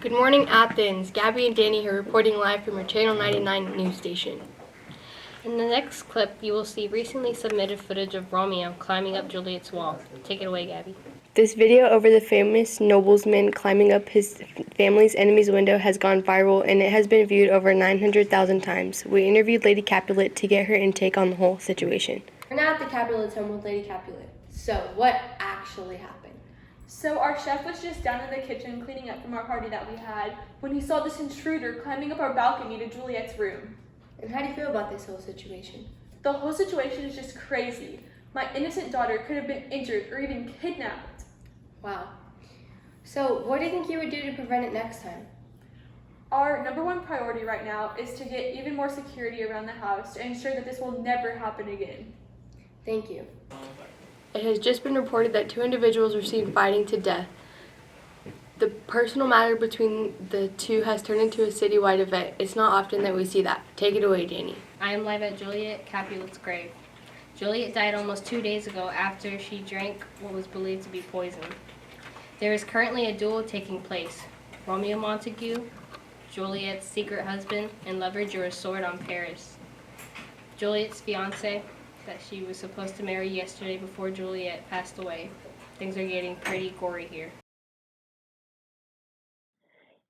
Good morning, Athens. Gaby and Danny here reporting live from your Channel 99 news station. In the next clip, you will see recently submitted footage of Romeo climbing up Juliet's wall. Take it away, Gaby. This video over the famous nobleman climbing up his family's enemy's window has gone viral, and it has been viewed over 900,000 times. We interviewed Lady Capulet to get her intake on the whole situation. We're now at the Capulet's home with Lady Capulet. So, what actually happened? So our chef was just down in the kitchen cleaning up from our party that we had when he saw this intruder climbing up our balcony to Juliet's room. And how do you feel about this whole situation? The whole situation is just crazy. My innocent daughter could have been injured or even kidnapped. Wow. So what do you think you would do to prevent it next time? Our number one priority right now is to get even more security around the house to ensure that this will never happen again. Thank you. It has just been reported that 2 individuals were seen fighting to death. The personal matter between the two has turned into a citywide event. It's not often that we see that. Take it away, Danny. I am live at Juliet Capulet's grave. Juliet died almost 2 days ago after she drank what was believed to be poison. There is currently a duel taking place. Romeo Montague, Juliet's secret husband and lover, drew a sword on Paris. Juliet's fiancé, that she was supposed to marry yesterday before Juliet passed away. Things are getting pretty gory here.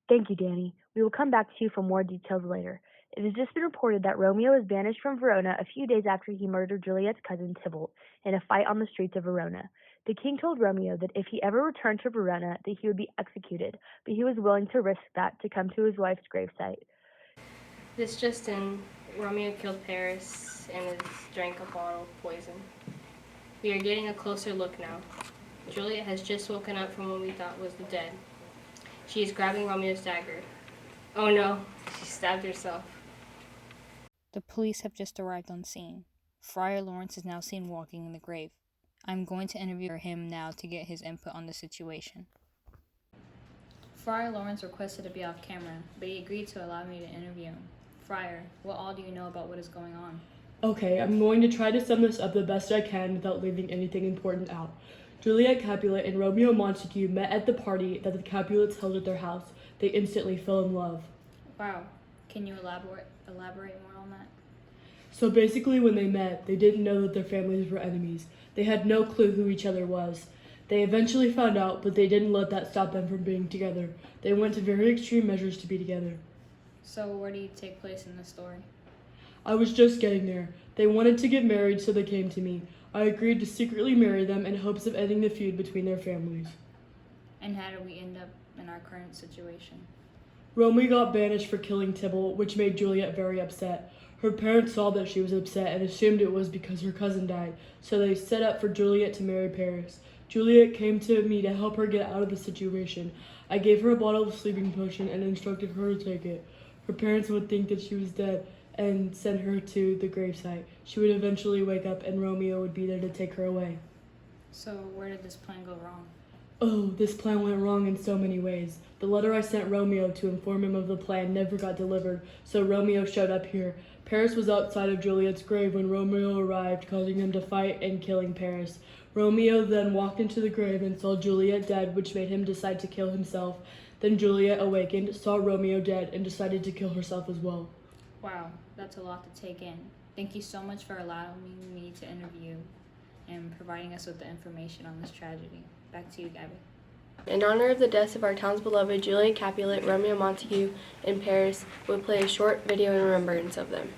Thank you, Danny. We will come back to you for more details later. It has just been reported that Romeo was banished from Verona a few days after he murdered Juliet's cousin Tybalt in a fight on the streets of Verona. The king told Romeo that if he ever returned to Verona, that he would be executed, but he was willing to risk that to come to his wife's gravesite. This just in, Romeo killed Paris and has drank a bottle of poison. We are getting a closer look now. Juliet has just woken up from what we thought was the dead. She is grabbing Romeo's dagger. Oh no, she stabbed herself. The police have just arrived on scene. Friar Lawrence is now seen walking in the grave. I'm going to interview him now to get his input on the situation. Friar Lawrence requested to be off camera, but he agreed to allow me to interview him. Friar, what all do you know about what is going on? Okay, I'm going to try to sum this up the best I can without leaving anything important out. Juliet Capulet and Romeo Montague met at the party that the Capulets held at their house. They instantly fell in love. Wow. Can you elaborate more on that? So basically when they met, they didn't know that their families were enemies. They had no clue who each other was. They eventually found out, but they didn't let that stop them from being together. They went to very extreme measures to be together. So where do you take place in the story? I was just getting there. They wanted to get married, so they came to me. I agreed to secretly marry them in hopes of ending the feud between their families. And how did we end up in our current situation? Romeo got banished for killing Tybalt, which made Juliet very upset. Her parents saw that she was upset and assumed it was because her cousin died, so they set up for Juliet to marry Paris. Juliet came to me to help her get out of the situation. I gave her a bottle of sleeping potion and instructed her to take it. Her parents would think that she was dead and send her to the gravesite. She would eventually wake up and Romeo would be there to take her away. So where did this plan go wrong? Oh, this plan went wrong in so many ways. The letter I sent Romeo to inform him of the plan never got delivered, so Romeo showed up here. Paris was outside of Juliet's grave when Romeo arrived, causing him to fight and killing Paris. Romeo then walked into the grave and saw Juliet dead, which made him decide to kill himself. Then Juliet awakened, saw Romeo dead, and decided to kill herself as well. Wow, that's a lot to take in. Thank you so much for allowing me to interview and providing us with the information on this tragedy. Back to you, Gaby. In honor of the deaths of our town's beloved Juliet Capulet, Romeo Montague, and Paris, we'll play a short video in remembrance of them.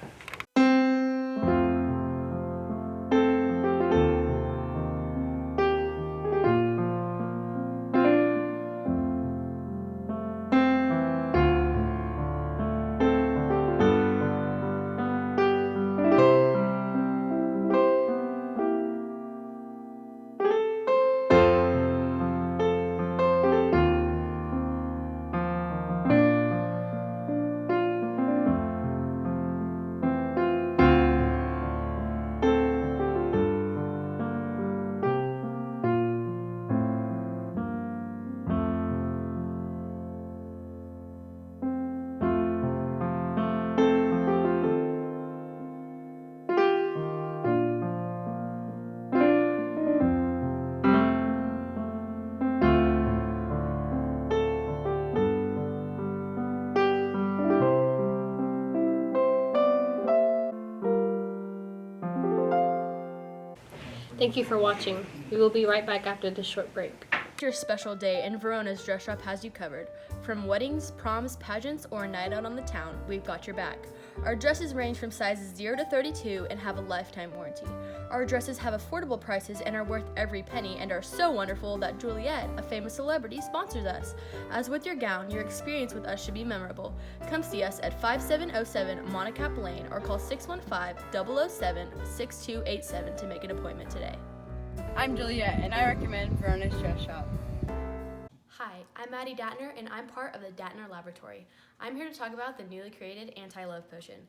Thank you for watching. We will be right back after this short break. Your special day in Verona's Dress Shop has you covered. From weddings, proms, pageants, or a night out on the town, we've got your back. Our dresses range from sizes 0 to 32 and have a lifetime warranty. Our dresses have affordable prices and are worth every penny and are so wonderful that Juliet, a famous celebrity, sponsors us. As with your gown, your experience with us should be memorable. Come see us at 5707 Monicap Lane or call 615-007-6287 to make an appointment today. I'm Juliet, and I recommend Verona's Dress Shop. Hi, I'm Maddie Datner, and I'm part of the Datner Laboratory. I'm here to talk about the newly created Anti-Love Potion.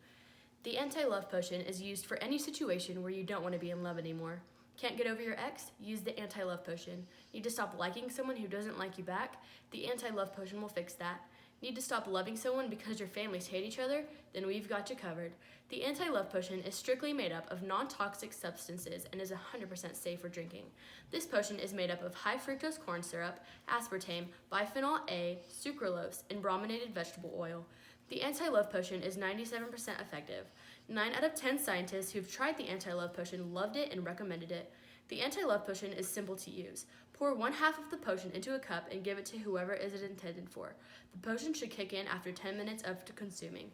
The Anti-Love Potion is used for any situation where you don't want to be in love anymore. Can't get over your ex? Use the Anti-Love Potion. Need to stop liking someone who doesn't like you back? The Anti-Love Potion will fix that. Need to stop loving someone because your families hate each other? Then we've got you covered. The Anti-Love Potion is strictly made up of non-toxic substances and is 100% safe for drinking. This potion is made up of high fructose corn syrup, aspartame, bisphenol A, sucralose, and brominated vegetable oil. The Anti-Love Potion is 97% effective. 9 out of 10 scientists who've tried the Anti-Love Potion loved it and recommended it. The Anti-Love Potion is simple to use. Pour 1/2 of the potion into a cup and give it to whoever is it intended for. The potion should kick in after 10 minutes of consuming.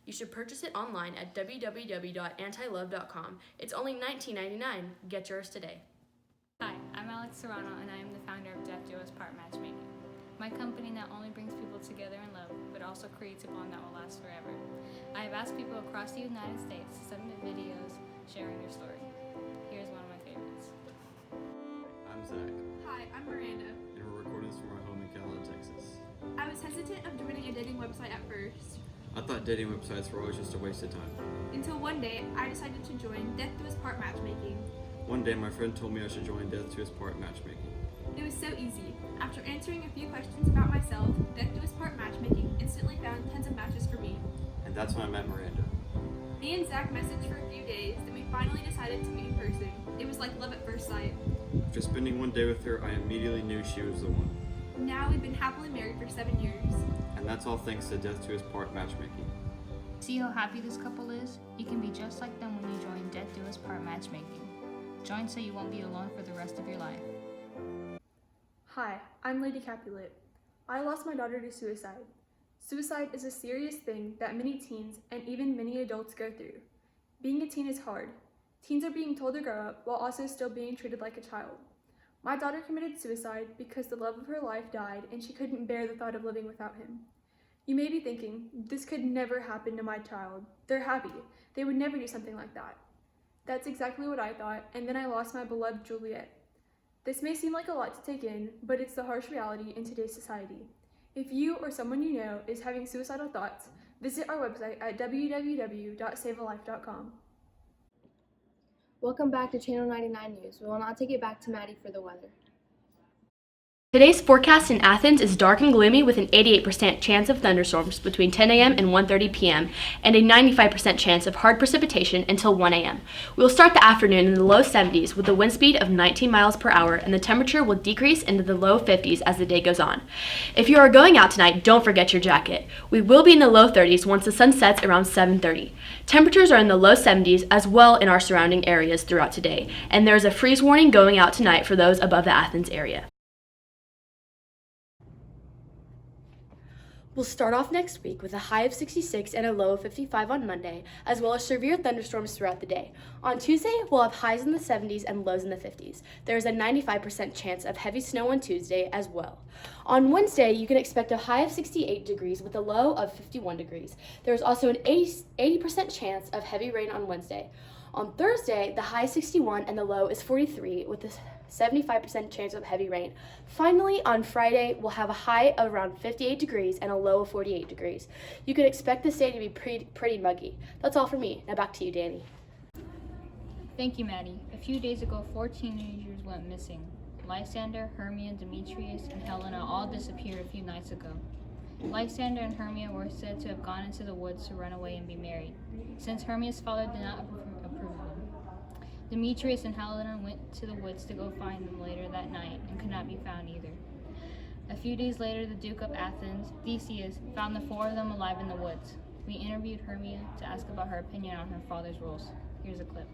You should purchase it online at www.antilove.com. It's only $19.99. Get yours today. Hi, I'm Alex Serrano, and I am the founder of Death Do Us Part Matchmaking. My company not only brings people together in love, but also creates a bond that will last forever. I have asked people across the United States to submit videos sharing their story. Here's one of my favorites. I'm Zach, Hi, I'm Miranda. and we're recording this from our home in Kendyl, Texas. I was hesitant of joining a dating website at first, I thought dating websites were always just a waste of time. until one day I decided to join Death Do Us Part Matchmaking. One day my friend told me I should join Death to His Part Matchmaking. It was so easy. After answering a few questions about myself, Death Do Us Part Matchmaking instantly found tons of matches for me. And that's when I met Miranda. Me and Zach messaged for a few days, then we finally decided to meet in person. It was like love at first sight. After spending one day with her, I immediately knew she was the one. Now we've been happily married for 7 years. And that's all thanks to Death to His Part Matchmaking. See how happy this couple is? You can be just like them when you join Death Do Us Part Matchmaking. Join so you won't be alone for the rest of your life. Hi, I'm Lady Capulet. I lost my daughter to suicide. Suicide is a serious thing that many teens and even many adults go through. Being a teen is hard. Teens are being told to grow up while also still being treated like a child. My daughter committed suicide because the love of her life died and she couldn't bear the thought of living without him. You may be thinking, this could never happen to my child. They're happy. They would never do something like that. That's exactly what I thought, and then I lost my beloved Juliet. This may seem like a lot to take in, but it's the harsh reality in today's society. If you or someone you know is having suicidal thoughts, visit our website at www.savealife.com. Welcome back to Channel 99 News. We will now take it back to Maddie for the weather. Today's forecast in Athens is dark and gloomy with an 88% chance of thunderstorms between 10 a.m. and 1:30 p.m. and a 95% chance of hard precipitation until 1 a.m. We will start the afternoon in the low 70s with a wind speed of 19 miles per hour, and the temperature will decrease into the low 50s as the day goes on. If you are going out tonight, don't forget your jacket. We will be in the low 30s once the sun sets around 7:30. Temperatures are in the low 70s as well in our surrounding areas throughout today, and there is a freeze warning going out tonight for those above the Athens area. We'll start off next week with a high of 66 and a low of 55 on Monday, as well as severe thunderstorms throughout the day. On Tuesday, we'll have highs in the 70s and lows in the 50s. There is a 95% chance of heavy snow on Tuesday as well. On Wednesday, you can expect a high of 68 degrees with a low of 51 degrees. There is also an 80% chance of heavy rain on Wednesday. On Thursday, the high is 61 and the low is 43 with a 75% chance of heavy rain. Finally, on Friday, we'll have a high of around 58 degrees and a low of 48 degrees. You can expect this day to be pretty muggy. That's all for me. Now back to you, Danny. Thank you, Maddie. A few days ago, 4 teenagers went missing. Lysander, Hermia, Demetrius, and Helena all disappeared a few nights ago. Lysander and Hermia were said to have gone into the woods to run away and be married, since Hermia's father did not approve of them. Demetrius and Helena went to the woods to go find them later that night and could not be found either. A few days later, the Duke of Athens, Theseus, found the 4 of them alive in the woods. We interviewed Hermia to ask about her opinion on her father's rules. Here's a clip.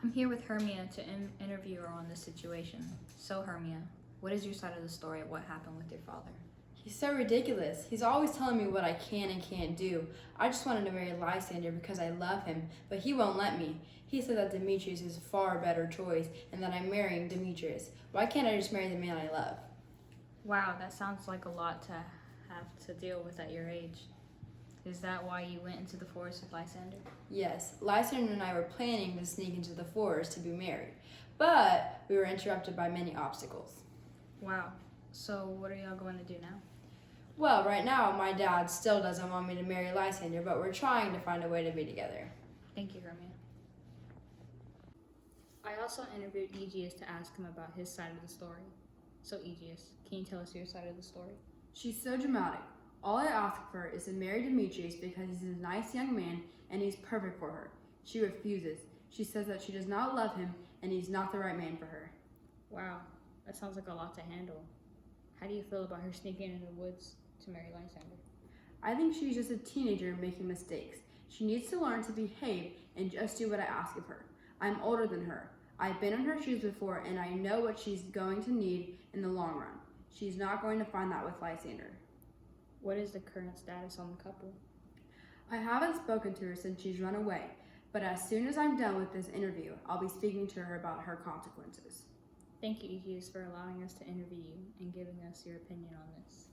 I'm here with Hermia to interview her on this situation. So Hermia, what is your side of the story of what happened with your father? He's so ridiculous. He's always telling me what I can and can't do. I just wanted to marry Lysander because I love him, but he won't let me. He said that Demetrius is a far better choice and that I'm marrying Demetrius. Why can't I just marry the man I love? Wow, that sounds like a lot to have to deal with at your age. Is that why you went into the forest with Lysander? Yes, Lysander and I were planning to sneak into the forest to be married, but we were interrupted by many obstacles. Wow, so what are y'all going to do now? Well, right now, my dad still doesn't want me to marry Lysander, but we're trying to find a way to be together. Thank you, Hermia. I also interviewed Aegeus to ask him about his side of the story. So Aegeus, can you tell us your side of the story? She's so dramatic. All I ask of her is to marry Demetrius because he's a nice young man and he's perfect for her. She refuses. She says that she does not love him and he's not the right man for her. Wow, that sounds like a lot to handle. How do you feel about her sneaking in the woods to marry Lysander? I think she's just a teenager making mistakes. She needs to learn to behave and just do what I ask of her. I'm older than her. I've been in her shoes before and I know what she's going to need in the long run. She's not going to find that with Lysander. What is the current status on the couple? I haven't spoken to her since she's run away, but as soon as I'm done with this interview, I'll be speaking to her about her consequences. Thank you, Aegeus, for allowing us to interview you and giving us your opinion on this.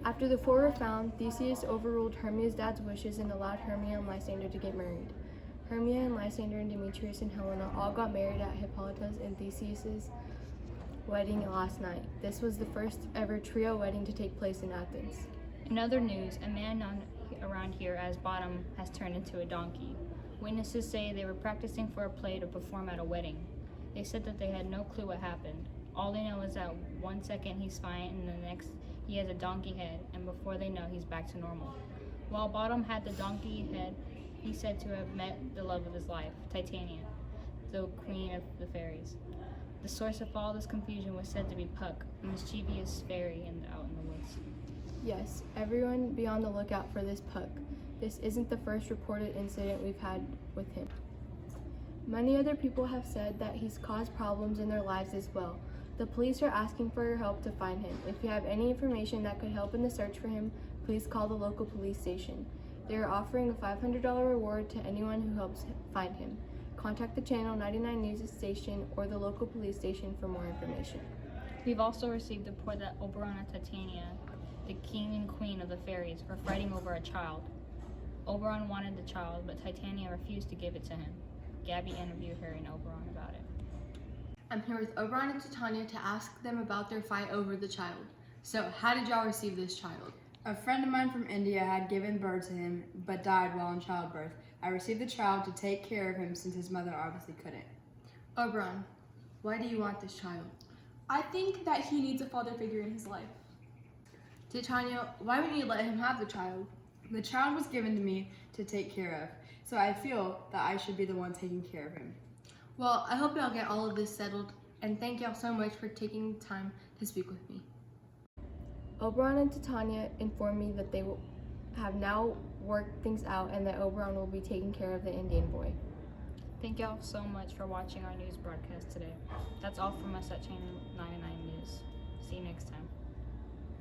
After the four were found, Theseus overruled Hermia's dad's wishes and allowed Hermia and Lysander to get married. Hermia and Lysander and Demetrius and Helena all got married at Hippolyta's and Theseus's wedding last night. This was the first ever trio wedding to take place in Athens. In other news, a man known around here as Bottom has turned into a donkey. Witnesses say they were practicing for a play to perform at a wedding. They said that they had no clue what happened. All they know is that 1 second he's fine and the next he has a donkey head, and before they know he's back to normal. While Bottom had the donkey head, he's said to have met the love of his life, Titania, the queen of the fairies. The source of all this confusion was said to be Puck, a mischievous fairy out in the woods. Yes, everyone be on the lookout for this Puck. This isn't the first reported incident we've had with him. Many other people have said that he's caused problems in their lives as well. The police are asking for your help to find him. If you have any information that could help in the search for him, please call the local police station. They are offering a $500 reward to anyone who helps find him. Contact the Channel 99 News station or the local police station for more information. We've also received a report that Oberon and Titania, the king and queen of the fairies, are fighting over a child. Oberon wanted the child, but Titania refused to give it to him. Gaby interviewed her and Oberon about it. I'm here with Oberon and Titania to ask them about their fight over the child. So, how did y'all receive this child? A friend of mine from India had given birth to him, but died while in childbirth. I received the child to take care of him since his mother obviously couldn't. Oberon, why do you want this child? I think that he needs a father figure in his life. Titania, why wouldn't you let him have the child? The child was given to me to take care of, so I feel that I should be the one taking care of him. Well, I hope y'all get all of this settled, and thank y'all so much for taking the time to speak with me. Oberon and Titania informed me that they have now worked things out and that Oberon will be taking care of the Indian boy. Thank y'all so much for watching our news broadcast today. That's all from us at Channel 99 News. See you next time.